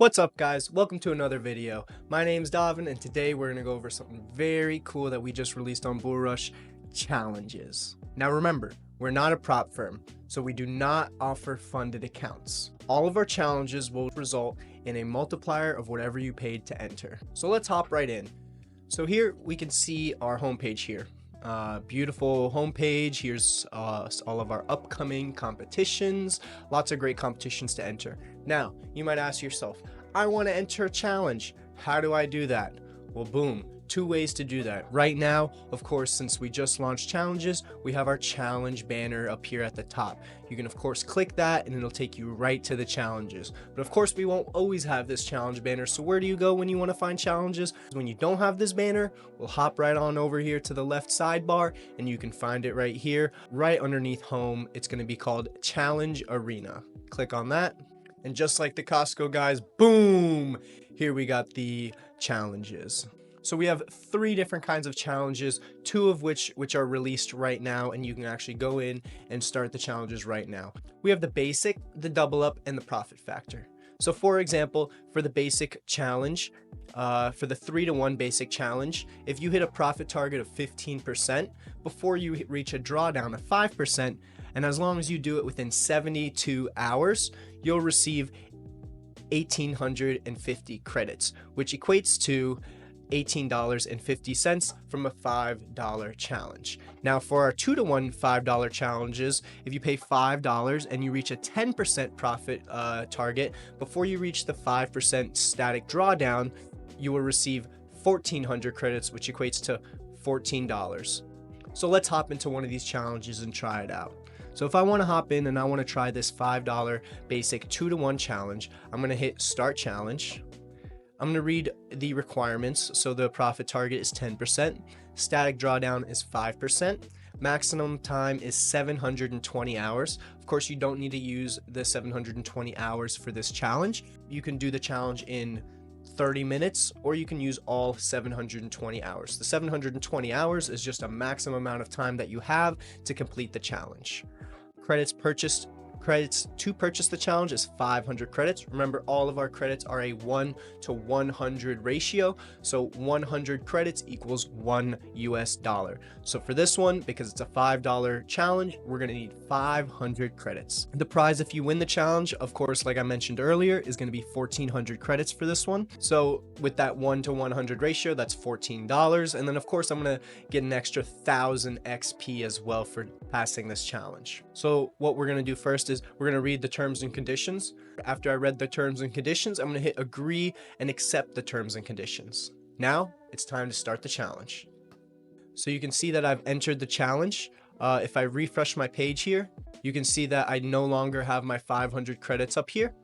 What's up, guys? Welcome to another video. My name's Davin, and today we're going to go over something very cool that we just released on BullRush: challenges. Now remember, we're not a prop firm, so we do not offer funded accounts. All of our challenges will result in a multiplier of whatever you paid to enter. So let's hop right in. So here we can see our homepage here. Beautiful homepage. Here's all of our upcoming competitions. Lots of great competitions to enter. Now, you might ask yourself, I want to enter a challenge. How do I do that? Well, boom. Two ways to do that. Right now, of course, since we just launched challenges, we have our challenge banner up here at the top. You can, of course, click that and it'll take you right to the challenges. But of course, we won't always have this challenge banner. So where do you go when you want to find challenges? When you don't have this banner, we'll hop right on over here to the left sidebar and you can find it right here, right underneath home. It's going to be called Challenge Arena. Click on that. And just like the Costco guys, boom, here we got the challenges. So we have 3 different kinds of challenges, 2 of which are released right now, and you can actually go in and start the challenges right now. We have the basic, the double up, and the profit factor. So for example, for the basic challenge, for the 3-to-1 basic challenge, if you hit a profit target of 15% before you reach a drawdown of 5%, and as long as you do it within 72 hours, you'll receive 1,850 credits, which equates to $18.50 from a $5 challenge. Now for our 2-to-1 $5 challenges, if you pay $5 and you reach a 10% profit target before you reach the 5% static drawdown, you will receive 1,400 credits, which equates to $14. So let's hop into one of these challenges and try it out. So if I want to hop in and I want to try this $5 basic 2-to-1 challenge, I'm going to hit Start Challenge. I'm going to read the requirements. So the profit target is 10%, static drawdown is 5%, maximum time is 720 hours. Of course, you don't need to use the 720 hours for this challenge. You can do the challenge in 30 minutes, or you can use all 720 hours. The 720 hours is just a maximum amount of time that you have to complete the challenge. Credits to purchase the challenge is 500 credits. Remember, all of our credits are a 1-to-100 ratio. So 100 credits equals $1 US. So for this one, because it's a $5 challenge, we're going to need 500 credits. The prize if you win the challenge, of course, like I mentioned earlier, is going to be 1,400 credits for this one. So with that 1-to-100 ratio, that's $14. And then of course, I'm going to get an extra 1,000 XP as well for passing this challenge. So what we're going to do first is we're going to read the terms and conditions. After I read the terms and conditions, I'm going to hit agree and accept the terms and conditions. Now it's time to start the challenge. So you can see that I've entered the challenge. If I refresh my page here, you can see that I no longer have my 500 credits up here.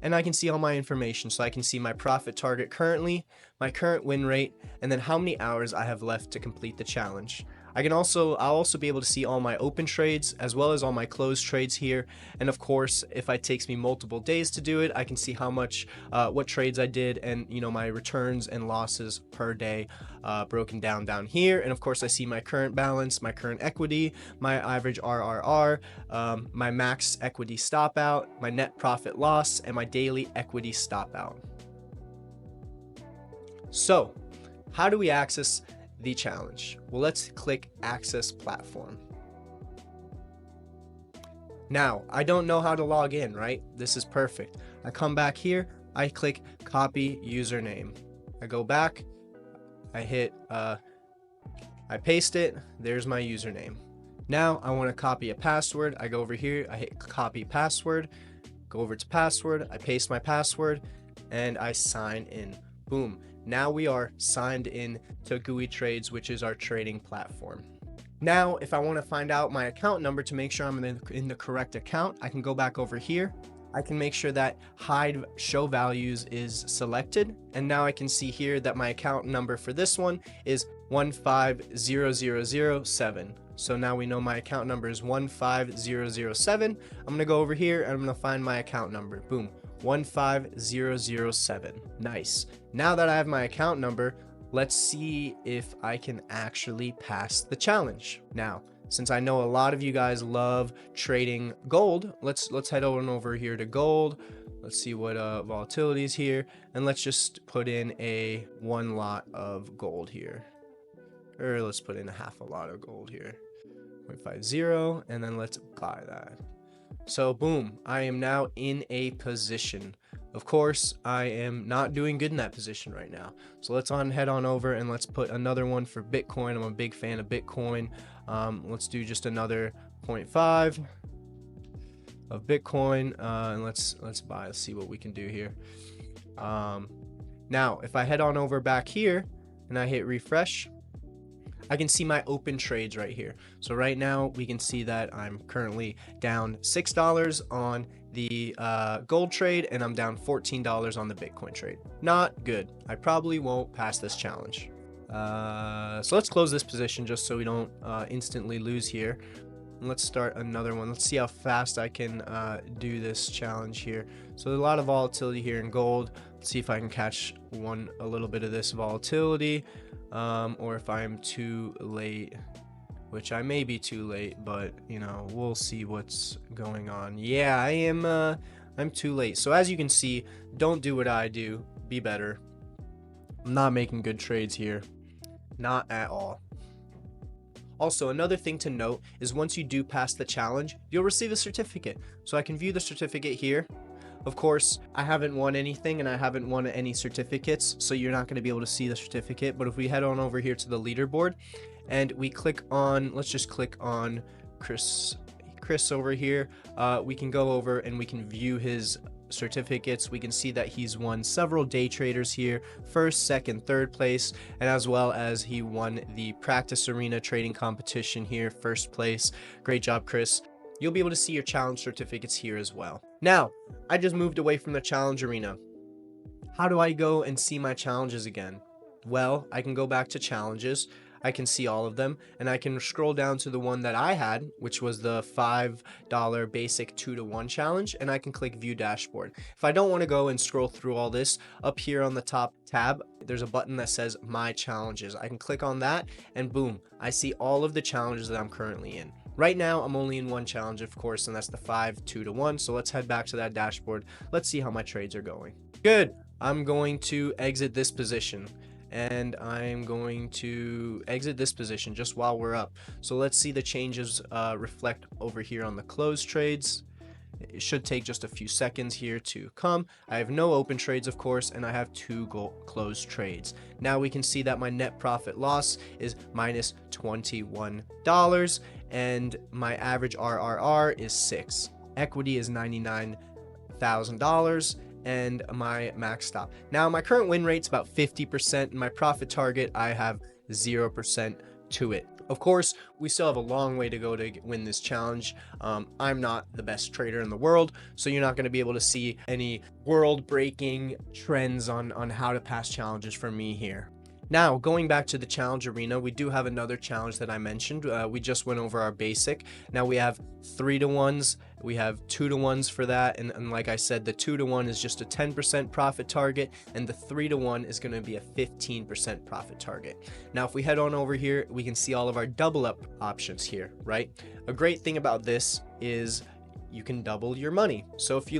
And I can see all my information. So I can see my profit target currently, my current win rate, and then how many hours I have left to complete the challenge. I'll also be able to see all my open trades as well as all my closed trades here. And of course, if it takes me multiple days to do it, I can see how much, what trades I did, and my returns and losses per day broken down here. And of course, I see my current balance, my current equity, my average RRR, my max equity stop out, my net profit loss, and my daily equity stop out. So how do we access the challenge? Well, let's click Access Platform. Now, I don't know how to log in, right? This is perfect. I come back here, I click Copy Username. I go back, I hit, I paste it, there's my username. Now, I want to copy a password. I go over here, I hit Copy Password, go over to Password, I paste my password, and I sign in. Boom. Now we are signed in to GUI Trades, which is our trading platform. Now, if I want to find out my account number to make sure I'm in the correct account, I can go back over here. I can make sure that Hide Show Values is selected. And now I can see here that my account number for this one is 150007. So now we know my account number is 15007. I'm going to go over here and I'm going to find my account number. Boom. 15007. Nice. Now that I have my account number, let's see if I can actually pass the challenge. Now, since I know a lot of you guys love trading gold, let's head on over here to gold. Let's see what volatility is here, and let's just put in a 1 lot of gold here, or let's put in a half a lot of gold here, 0.50, and then let's buy that. So boom, I am now in a position. Of course, I am not doing good in that position right now. So let's head on over and let's put another one for Bitcoin. I'm a big fan of Bitcoin. Let's do just another 0.5 of Bitcoin, and let's buy. Let's see what we can do here. Now, if I head on over back here and I hit refresh, I can see my open trades right here. So right now we can see that I'm currently down $6 on the gold trade, and I'm down $14 on the Bitcoin trade. Not good. I probably won't pass this challenge. So let's close this position just so we don't instantly lose here. And let's start another one. Let's see how fast I can do this challenge here. So there's a lot of volatility here in gold. Let's see if I can catch a little bit of this volatility, or if I'm too late, which I may be too late, but you know, we'll see what's going on. Yeah, I am. I'm too late. So as you can see, don't do what I do. Be better. I'm not making good trades here, not at all. Also, another thing to note is once you do pass the challenge, you'll receive a certificate. So I can view the certificate here. Of course, I haven't won anything and I haven't won any certificates, so you're not going to be able to see the certificate. But if we head on over here to the leaderboard and we click on, let's just click on Chris over here, we can go over and we can view his certificates. We can see that he's won several day traders here, first, second, third place, and as well as he won the practice arena trading competition here, first place. Great job, Chris. You'll be able to see your challenge certificates here as well. Now, I just moved away from the challenge arena. How do I go and see my challenges again? Well, I can go back to challenges. I can see all of them, and I can scroll down to the one that I had, which was the $5 basic 2-to-1 challenge, and I can click view dashboard. If I don't want to go and scroll through all this, up here on the top tab, there's a button that says my challenges. I can click on that, and boom, I see all of the challenges that I'm currently in. Right now, I'm only in one challenge, of course, and that's the 2-to-1. So let's head back to that dashboard. Let's see how my trades are going. Good. I'm going to exit this position, and I'm going to exit this position just while we're up. So let's see the changes reflect over here on the closed trades. It should take just a few seconds here to come. I have no open trades, of course, and I have 2 closed trades. Now we can see that my net profit loss is minus $21, and my average RRR is 6. Equity is $99,000, and my max stop. Now my current win rate's about 50%, and my profit target, I have 0% to it. Of course, we still have a long way to go to win this challenge. I'm not the best trader in the world, so you're not going to be able to see any world-breaking trends on how to pass challenges from me here. Now, going back to the challenge arena, we do have another challenge that I mentioned. We just went over our basic. Now we have 3-to-1s, we have 2-to-1s for that, and like I said, the 2-to-1 is just a 10% profit target, and the 3-to-1 is going to be a 15% profit target. Now, if we head on over here, we can see all of our double up options here, right? A great thing about this is you can double your money. So if you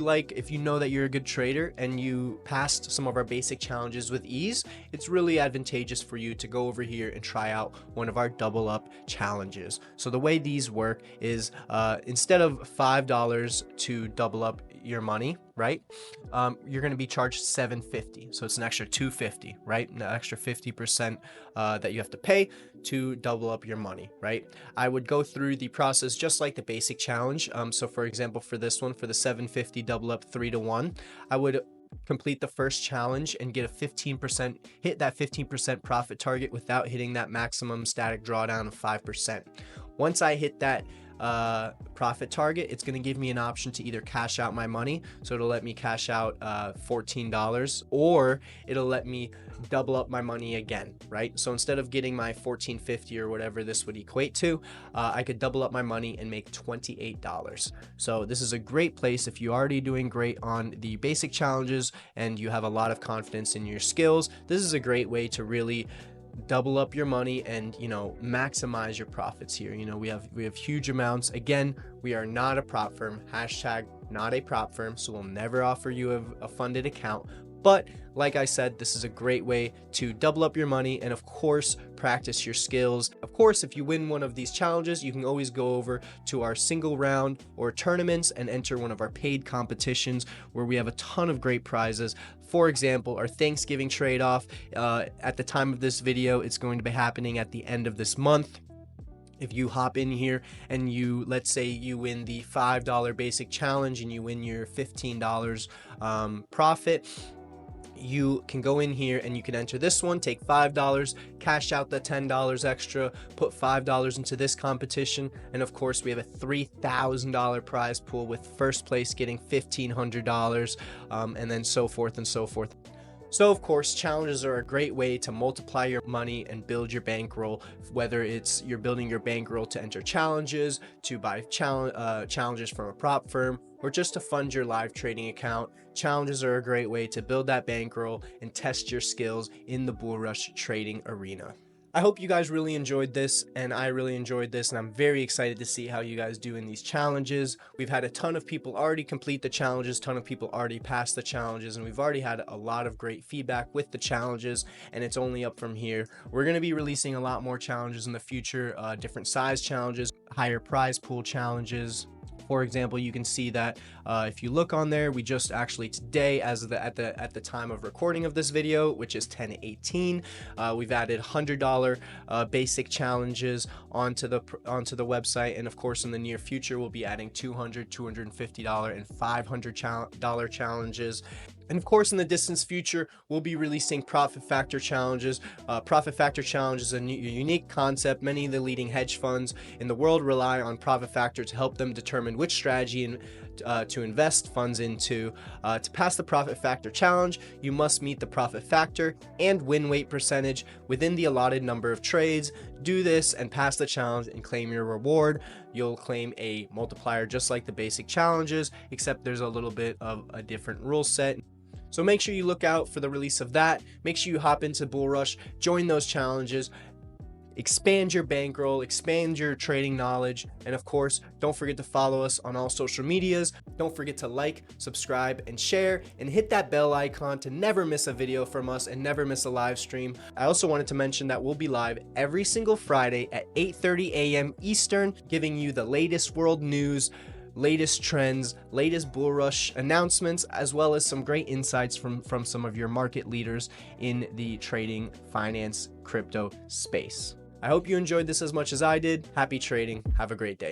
know that you're a good trader and you passed some of our basic challenges with ease, it's really advantageous for you to go over here and try out one of our double up challenges. So the way these work is instead of $5 to double up your money, right? You're going to be charged $7.50. So it's an extra $2.50, right? An extra 50% that you have to pay to double up your money, right? I would go through the process just like the basic challenge. So for example, for this one, for the $7.50 double up 3-to-1, I would complete the first challenge and get a 15%, hit that 15% profit target without hitting that maximum static drawdown of 5%. Once I hit that profit target, it's going to give me an option to either cash out my money, so it'll let me cash out $14, or it'll let me double up my money again, right? So instead of getting my $14.50 or whatever this would equate to, I could double up my money and make $28. So this is a great place if you're already doing great on the basic challenges and you have a lot of confidence in your skills. This is a great way to really double up your money and, you know, maximize your profits here. You know, we have huge amounts. Again, we are not a prop firm. Hashtag not a prop firm, so we'll never offer you a funded account. But like I said, this is a great way to double up your money and of course practice your skills. Of course, if you win one of these challenges, you can always go over to our single round or tournaments and enter one of our paid competitions where we have a ton of great prizes. For example, our Thanksgiving trade-off, at the time of this video, it's going to be happening at the end of this month. If you hop in here and let's say you win the $5 basic challenge and you win your $15 profit, you can go in here and you can enter this one, take $5, cash out the $10 extra, put $5 into this competition, and of course we have a $3,000 prize pool with first place getting $1,500, and then so forth and so forth. So of course, challenges are a great way to multiply your money and build your bankroll, whether it's you're building your bankroll to enter challenges, to buy challenges from a prop firm, or just to fund your live trading account. Challenges are a great way to build that bankroll and test your skills in the BullRush trading arena. I hope you guys really enjoyed this, and I really enjoyed this, and I'm very excited to see how you guys do in these challenges. We've had a ton of people already complete the challenges, ton of people already passed the challenges, and we've already had a lot of great feedback with the challenges, and it's only up from here. We're going to be releasing a lot more challenges in the future, different size challenges, higher prize pool challenges. For example, you can see that if you look on there, we just actually today, at the time of recording of this video, which is 10/18, we've added $100 basic challenges onto the website, and of course in the near future we'll be adding $200, $250, and $500 challenges. And of course, in the distant future, we'll be releasing profit factor challenges. Profit factor challenge is a unique concept. Many of the leading hedge funds in the world rely on profit factor to help them determine which strategy to invest funds into. To pass the profit factor challenge, you must meet the profit factor and win weight percentage within the allotted number of trades. Do this and pass the challenge and claim your reward. You'll claim a multiplier just like the basic challenges, except there's a little bit of a different rule set. So make sure you look out for the release of that. Make sure you hop into BullRush, join those challenges, expand your bankroll, expand your trading knowledge, and of course, don't forget to follow us on all social medias. Don't forget to like, subscribe, and share, and hit that bell icon to never miss a video from us and never miss a live stream. I also wanted to mention that we'll be live every single Friday at 8:30 a.m. Eastern, giving you the latest world news, latest trends, latest BullRush announcements, as well as some great insights from some of your market leaders in the trading, finance, crypto space. I hope you enjoyed this as much as I did. Happy trading. Have a great day.